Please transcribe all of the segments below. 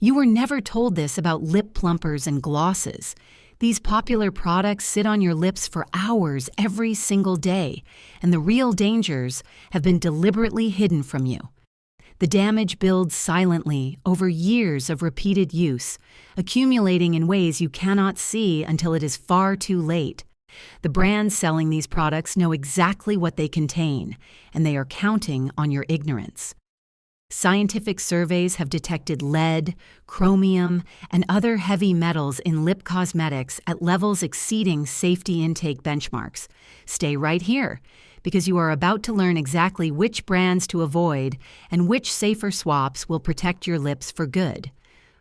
You were never told this about lip plumpers and glosses. These popular products sit on your lips for hours every single day, and the real dangers have been deliberately hidden from you. The damage builds silently over years of repeated use, accumulating in ways you cannot see until it is far too late. The brands selling these products know exactly what they contain, and they are counting on your ignorance. Scientific surveys have detected lead, chromium, and other heavy metals in lip cosmetics at levels exceeding safety intake benchmarks. Stay right here, because you are about to learn exactly which brands to avoid and which safer swaps will protect your lips for good.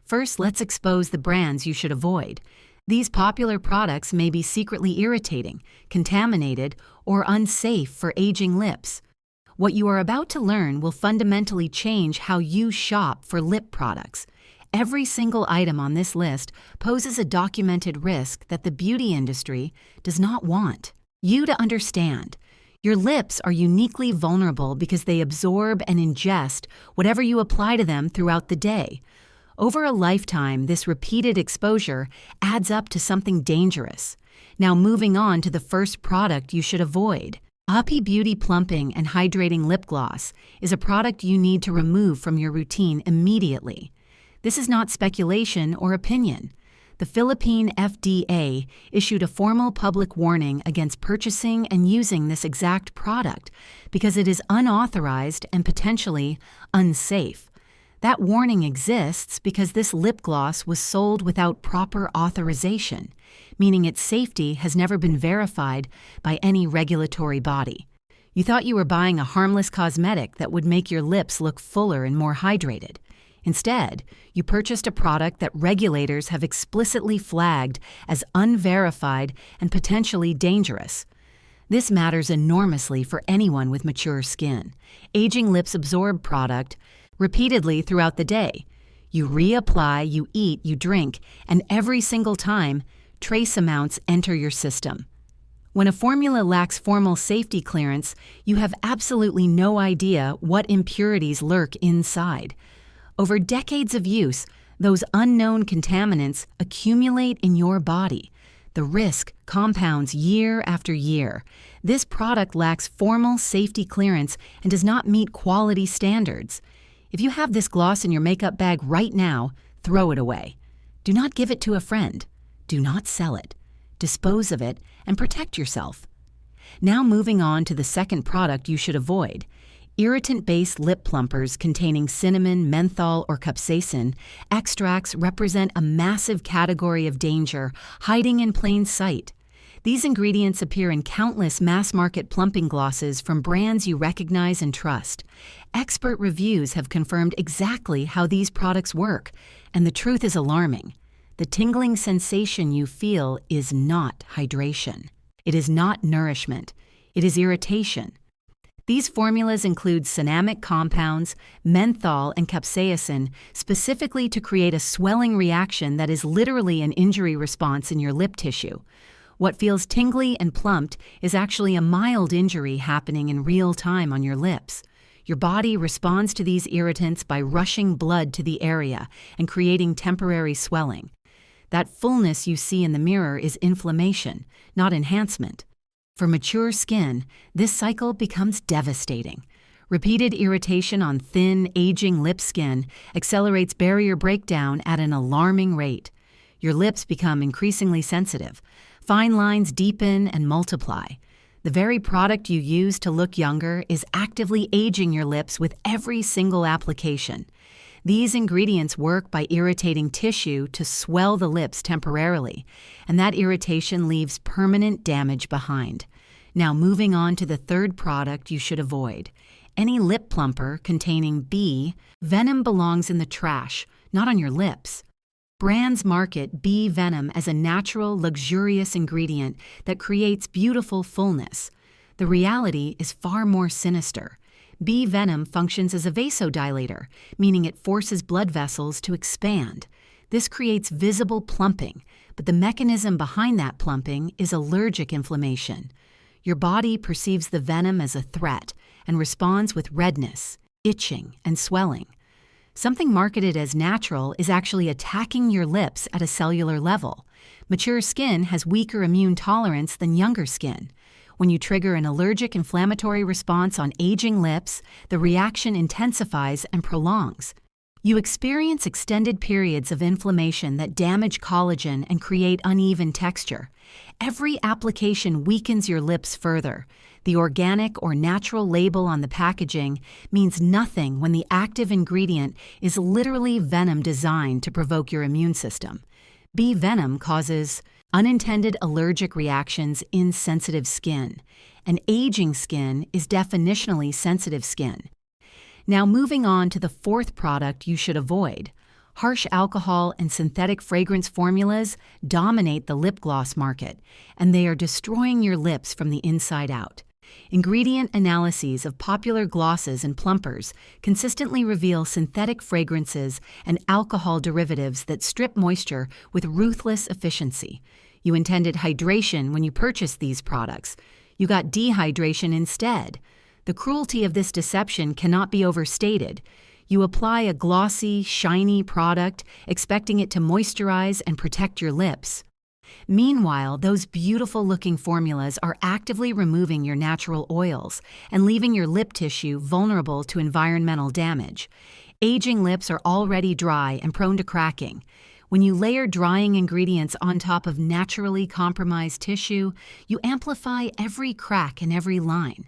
First, let's expose the brands you should avoid. These popular products may be secretly irritating, contaminated, or unsafe for aging lips. What you are about to learn will fundamentally change how you shop for lip products. Every single item on this list poses a documented risk that the beauty industry does not want you to understand. Your lips are uniquely vulnerable because they absorb and ingest whatever you apply to them throughout the day. Over a lifetime, this repeated exposure adds up to something dangerous. Now moving on to the first product you should avoid. Happy Beauty Plumping and Hydrating Lip Gloss is a product you need to remove from your routine immediately. This is not speculation or opinion. The Philippine FDA issued a formal public warning against purchasing and using this exact product because it is unauthorized and potentially unsafe. That warning exists because this lip gloss was sold without proper authorization, meaning its safety has never been verified by any regulatory body. You thought you were buying a harmless cosmetic that would make your lips look fuller and more hydrated. Instead, you purchased a product that regulators have explicitly flagged as unverified and potentially dangerous. This matters enormously for anyone with mature skin. Aging lips absorb product repeatedly throughout the day. You reapply, you eat, you drink, and every single time, trace amounts enter your system. When a formula lacks formal safety clearance, you have absolutely no idea what impurities lurk inside. Over decades of use, those unknown contaminants accumulate in your body. The risk compounds year after year. This product lacks formal safety clearance and does not meet quality standards. If you have this gloss in your makeup bag right now, throw it away. Do not give it to a friend. Do not sell it. Dispose of it and protect yourself. Now moving on to the second product you should avoid. Irritant-based lip plumpers containing cinnamon, menthol, or capsaicin extracts represent a massive category of danger hiding in plain sight. These ingredients appear in countless mass-market plumping glosses from brands you recognize and trust. Expert reviews have confirmed exactly how these products work, and the truth is alarming. The tingling sensation you feel is not hydration. It is not nourishment. It is irritation. These formulas include cinnamic compounds, menthol, and capsaicin specifically to create a swelling reaction that is literally an injury response in your lip tissue. What feels tingly and plumped is actually a mild injury happening in real time on your lips. Your body responds to these irritants by rushing blood to the area and creating temporary swelling. That fullness you see in the mirror is inflammation, not enhancement. For mature skin, this cycle becomes devastating. Repeated irritation on thin, aging lip skin accelerates barrier breakdown at an alarming rate. Your lips become increasingly sensitive. Fine lines deepen and multiply. The very product you use to look younger is actively aging your lips with every single application. These ingredients work by irritating tissue to swell the lips temporarily, and that irritation leaves permanent damage behind. Now moving on to the third product you should avoid. Any lip plumper containing bee venom belongs in the trash, not on your lips. Brands market bee venom as a natural, luxurious ingredient that creates beautiful fullness. The reality is far more sinister. Bee venom functions as a vasodilator, meaning it forces blood vessels to expand. This creates visible plumping, but the mechanism behind that plumping is allergic inflammation. Your body perceives the venom as a threat and responds with redness, itching, and swelling. Something marketed as natural is actually attacking your lips at a cellular level. Mature skin has weaker immune tolerance than younger skin. When you trigger an allergic inflammatory response on aging lips, the reaction intensifies and prolongs. You experience extended periods of inflammation that damage collagen and create uneven texture. Every application weakens your lips further. The organic or natural label on the packaging means nothing when the active ingredient is literally venom designed to provoke your immune system. Bee venom causes unintended allergic reactions in sensitive skin, and aging skin is definitionally sensitive skin. Now moving on to the fourth product you should avoid. Harsh alcohol and synthetic fragrance formulas dominate the lip gloss market, and they are destroying your lips from the inside out. Ingredient analyses of popular glosses and plumpers consistently reveal synthetic fragrances and alcohol derivatives that strip moisture with ruthless efficiency. You intended hydration when you purchased these products. You got dehydration instead. The cruelty of this deception cannot be overstated. You apply a glossy, shiny product, expecting it to moisturize and protect your lips. Meanwhile, those beautiful-looking formulas are actively removing your natural oils and leaving your lip tissue vulnerable to environmental damage. Aging lips are already dry and prone to cracking. When you layer drying ingredients on top of naturally compromised tissue, you amplify every crack and every line.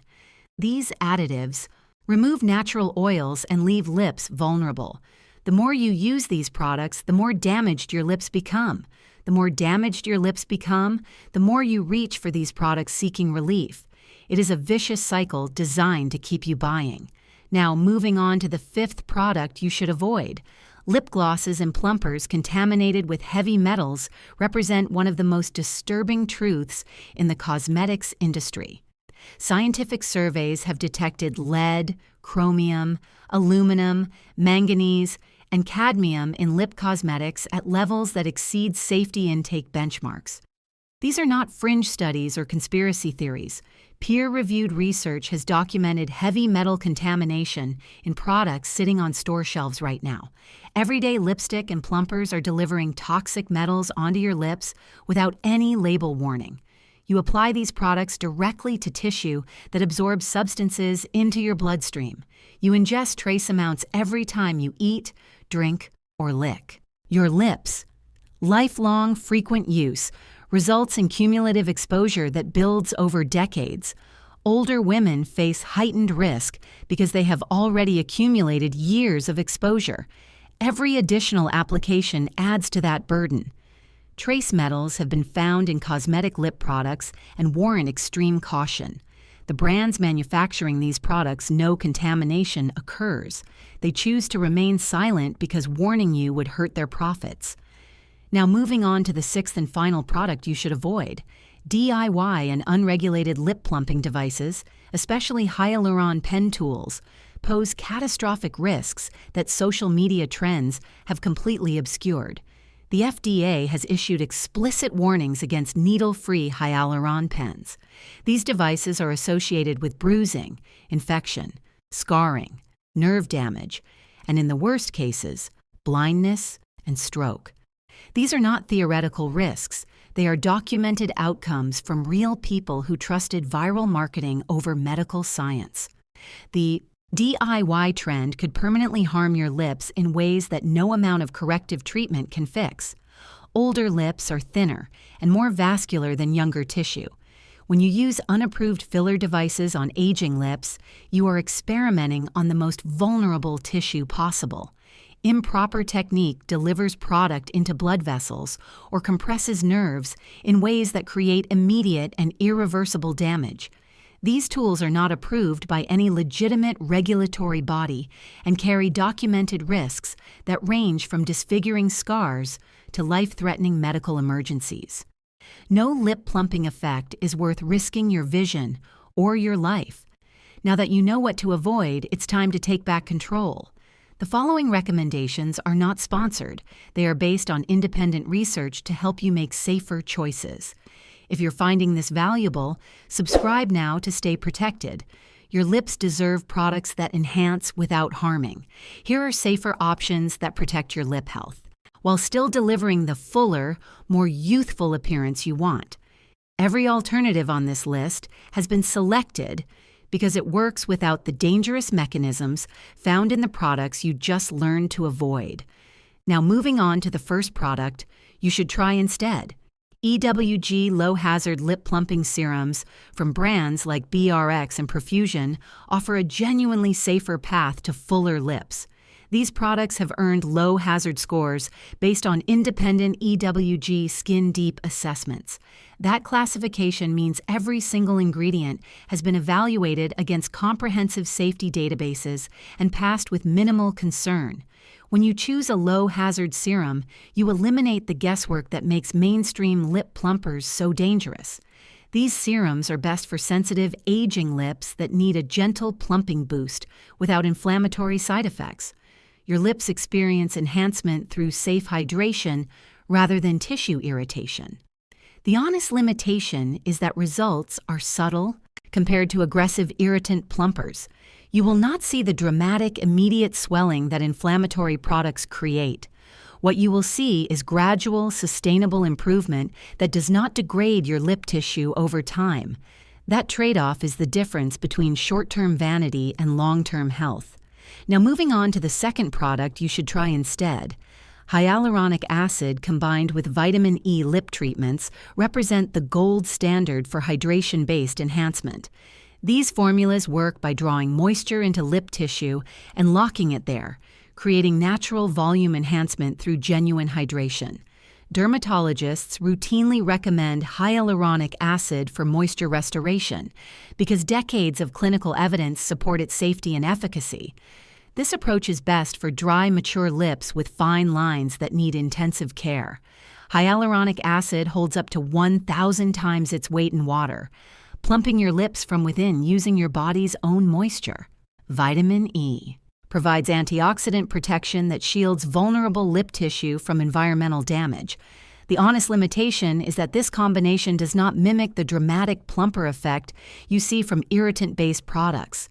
These additives remove natural oils and leave lips vulnerable. The more you use these products, the more damaged your lips become. The more damaged your lips become, the more you reach for these products seeking relief. It is a vicious cycle designed to keep you buying. Now, moving on to the fifth product you should avoid. Lip glosses and plumpers contaminated with heavy metals represent one of the most disturbing truths in the cosmetics industry. Scientific surveys have detected lead, chromium, aluminum, manganese, and cadmium in lip cosmetics at levels that exceed safety intake benchmarks. These are not fringe studies or conspiracy theories. Peer-reviewed research has documented heavy metal contamination in products sitting on store shelves right now. Everyday lipstick and plumpers are delivering toxic metals onto your lips without any label warning. You apply these products directly to tissue that absorbs substances into your bloodstream. You ingest trace amounts every time you eat, drink, or lick. Your lips. Lifelong, frequent use results in cumulative exposure that builds over decades. Older women face heightened risk because they have already accumulated years of exposure. Every additional application adds to that burden. Trace metals have been found in cosmetic lip products and warrant extreme caution. The brands manufacturing these products know contamination occurs. They choose to remain silent because warning you would hurt their profits. Now moving on to the sixth and final product you should avoid. DIY and unregulated lip plumping devices, especially hyaluron pen tools, pose catastrophic risks that social media trends have completely obscured. The FDA has issued explicit warnings against needle-free hyaluron pens. These devices are associated with bruising, infection, scarring, nerve damage, and in the worst cases, blindness and stroke. These are not theoretical risks. They are documented outcomes from real people who trusted viral marketing over medical science. The DIY trend could permanently harm your lips in ways that no amount of corrective treatment can fix. Older lips are thinner and more vascular than younger tissue. When you use unapproved filler devices on aging lips, you are experimenting on the most vulnerable tissue possible. Improper technique delivers product into blood vessels or compresses nerves in ways that create immediate and irreversible damage. These tools are not approved by any legitimate regulatory body and carry documented risks that range from disfiguring scars to life-threatening medical emergencies. No lip plumping effect is worth risking your vision or your life. Now that you know what to avoid, it's time to take back control. The following recommendations are not sponsored. They are based on independent research to help you make safer choices. If you're finding this valuable, subscribe now to stay protected. Your lips deserve products that enhance without harming. Here are safer options that protect your lip health, while still delivering the fuller, more youthful appearance you want. Every alternative on this list has been selected because it works without the dangerous mechanisms found in the products you just learned to avoid. Now, moving on to the first product you should try instead. EWG low-hazard lip plumping serums from brands like BRX and Profusion offer a genuinely safer path to fuller lips. These products have earned low-hazard scores based on independent EWG Skin Deep assessments. That classification means every single ingredient has been evaluated against comprehensive safety databases and passed with minimal concern. When you choose a low-hazard serum, you eliminate the guesswork that makes mainstream lip plumpers so dangerous. These serums are best for sensitive, aging lips that need a gentle plumping boost without inflammatory side effects. Your lips experience enhancement through safe hydration rather than tissue irritation. The honest limitation is that results are subtle compared to aggressive irritant plumpers. You will not see the dramatic, immediate swelling that inflammatory products create. What you will see is gradual, sustainable improvement that does not degrade your lip tissue over time. That trade-off is the difference between short-term vanity and long-term health. Now, moving on to the second product you should try instead. Hyaluronic acid combined with vitamin E lip treatments represent the gold standard for hydration-based enhancement. These formulas work by drawing moisture into lip tissue and locking it there, creating natural volume enhancement through genuine hydration. Dermatologists routinely recommend hyaluronic acid for moisture restoration because decades of clinical evidence support its safety and efficacy. This approach is best for dry, mature lips with fine lines that need intensive care. Hyaluronic acid holds up to 1,000 times its weight in water, plumping your lips from within using your body's own moisture. Vitamin E provides antioxidant protection that shields vulnerable lip tissue from environmental damage. The honest limitation is that this combination does not mimic the dramatic plumper effect you see from irritant-based products.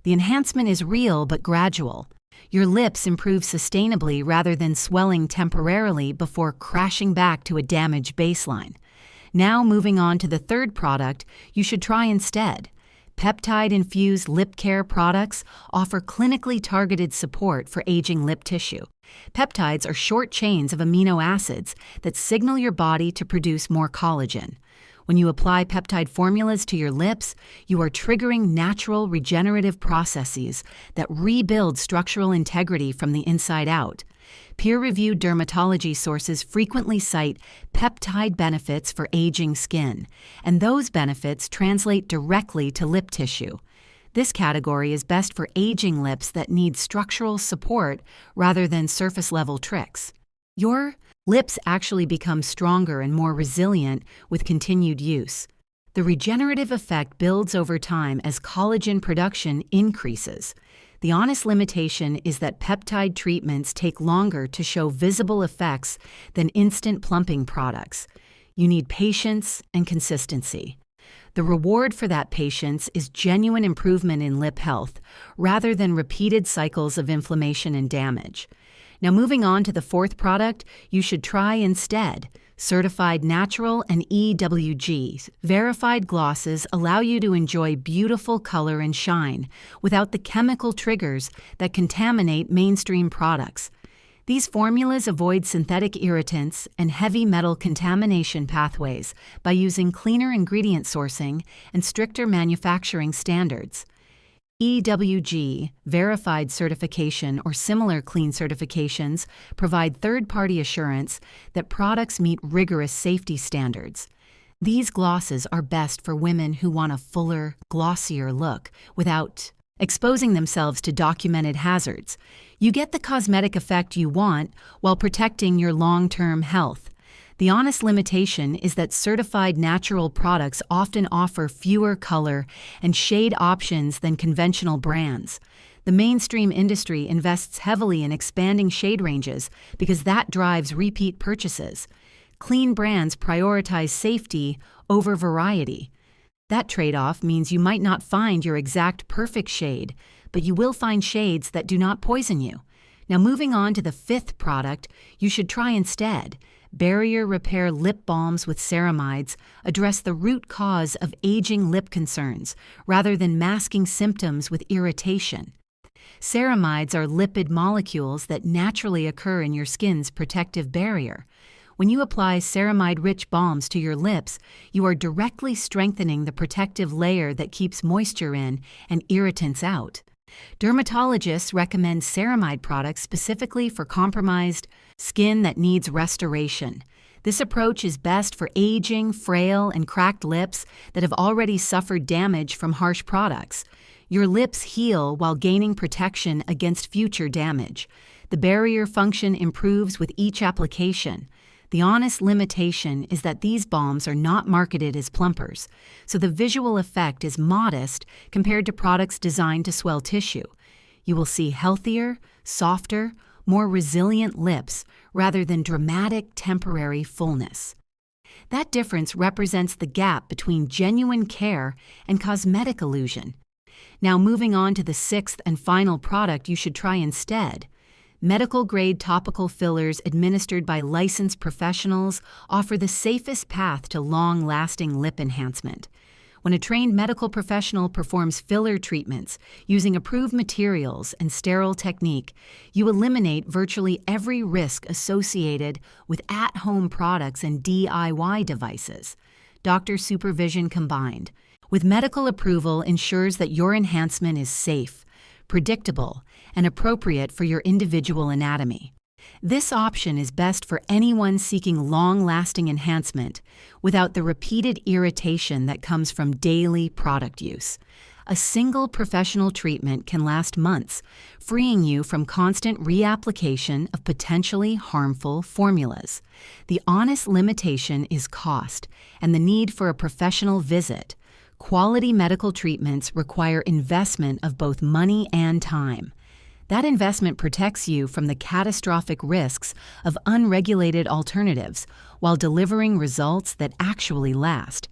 The enhancement is real but gradual. Your lips improve sustainably rather than swelling temporarily before crashing back to a damaged baseline. Now, moving on to the third product you should try instead. Peptide-infused lip care products offer clinically targeted support for aging lip tissue. Peptides are short chains of amino acids that signal your body to produce more collagen. When you apply peptide formulas to your lips, you are triggering natural regenerative processes that rebuild structural integrity from the inside out. Peer-reviewed dermatology sources frequently cite peptide benefits for aging skin, and those benefits translate directly to lip tissue. This category is best for aging lips that need structural support rather than surface-level tricks. Your lips actually become stronger and more resilient with continued use. The regenerative effect builds over time as collagen production increases. The honest limitation is that peptide treatments take longer to show visible effects than instant plumping products. You need patience and consistency. The reward for that patience is genuine improvement in lip health, rather than repeated cycles of inflammation and damage. Now, moving on to the fourth product you should try instead. Certified Natural and EWG verified glosses allow you to enjoy beautiful color and shine without the chemical triggers that contaminate mainstream products. These formulas avoid synthetic irritants and heavy metal contamination pathways by using cleaner ingredient sourcing and stricter manufacturing standards. EWG verified certification or similar clean certifications provide third-party assurance that products meet rigorous safety standards. These glosses are best for women who want a fuller, glossier look without exposing themselves to documented hazards. You get the cosmetic effect you want while protecting your long-term health. The honest limitation is that certified natural products often offer fewer color and shade options than conventional brands. The mainstream industry invests heavily in expanding shade ranges because that drives repeat purchases. Clean brands prioritize safety over variety. That trade-off means you might not find your exact perfect shade, but you will find shades that do not poison you. Now, moving on to the fifth product you should try instead. Barrier Repair Lip Balms with Ceramides address the root cause of aging lip concerns rather than masking symptoms with irritation. Ceramides are lipid molecules that naturally occur in your skin's protective barrier. When you apply ceramide-rich balms to your lips, you are directly strengthening the protective layer that keeps moisture in and irritants out. Dermatologists recommend ceramide products specifically for compromised skin that needs restoration. This approach is best for aging, frail, and cracked lips that have already suffered damage from harsh products. Your lips heal while gaining protection against future damage. The barrier function improves with each application. The honest limitation is that these balms are not marketed as plumpers, so the visual effect is modest compared to products designed to swell tissue. You will see healthier, softer, more resilient lips rather than dramatic temporary fullness. That difference represents the gap between genuine care and cosmetic illusion. Now, moving on to the sixth and final product you should try instead. Medical-grade topical fillers administered by licensed professionals offer the safest path to long-lasting lip enhancement. When a trained medical professional performs filler treatments using approved materials and sterile technique, you eliminate virtually every risk associated with at-home products and DIY devices. Doctor supervision combined with medical approval ensures that your enhancement is safe, predictable, and appropriate for your individual anatomy. This option is best for anyone seeking long-lasting enhancement without the repeated irritation that comes from daily product use. A single professional treatment can last months, freeing you from constant reapplication of potentially harmful formulas. The honest limitation is cost and the need for a professional visit. Quality medical treatments require investment of both money and time. That investment protects you from the catastrophic risks of unregulated alternatives while delivering results that actually last.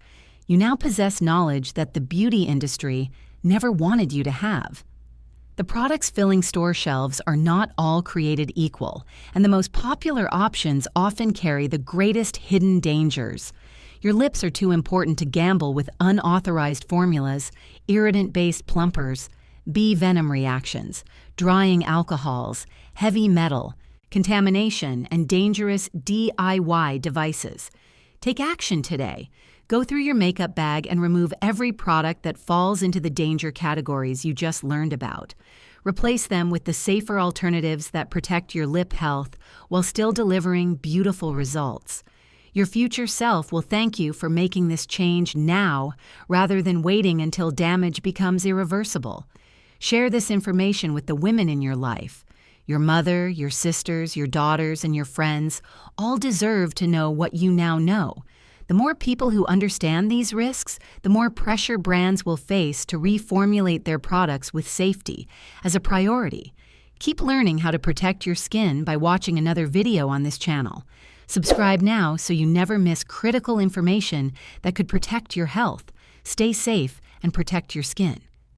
You now possess knowledge that the beauty industry never wanted you to have. The products filling store shelves are not all created equal, and the most popular options often carry the greatest hidden dangers. Your lips are too important to gamble with unauthorized formulas, irritant-based plumpers, bee venom reactions, drying alcohols, heavy metal, contamination, and dangerous DIY devices. Take action today. Go through your makeup bag and remove every product that falls into the danger categories you just learned about. Replace them with the safer alternatives that protect your lip health while still delivering beautiful results. Your future self will thank you for making this change now rather than waiting until damage becomes irreversible. Share this information with the women in your life. Your mother, your sisters, your daughters, and your friends all deserve to know what you now know. The more people who understand these risks, the more pressure brands will face to reformulate their products with safety as a priority. Keep learning how to protect your skin by watching another video on this channel. Subscribe now so you never miss critical information that could protect your health. Stay safe and protect your skin.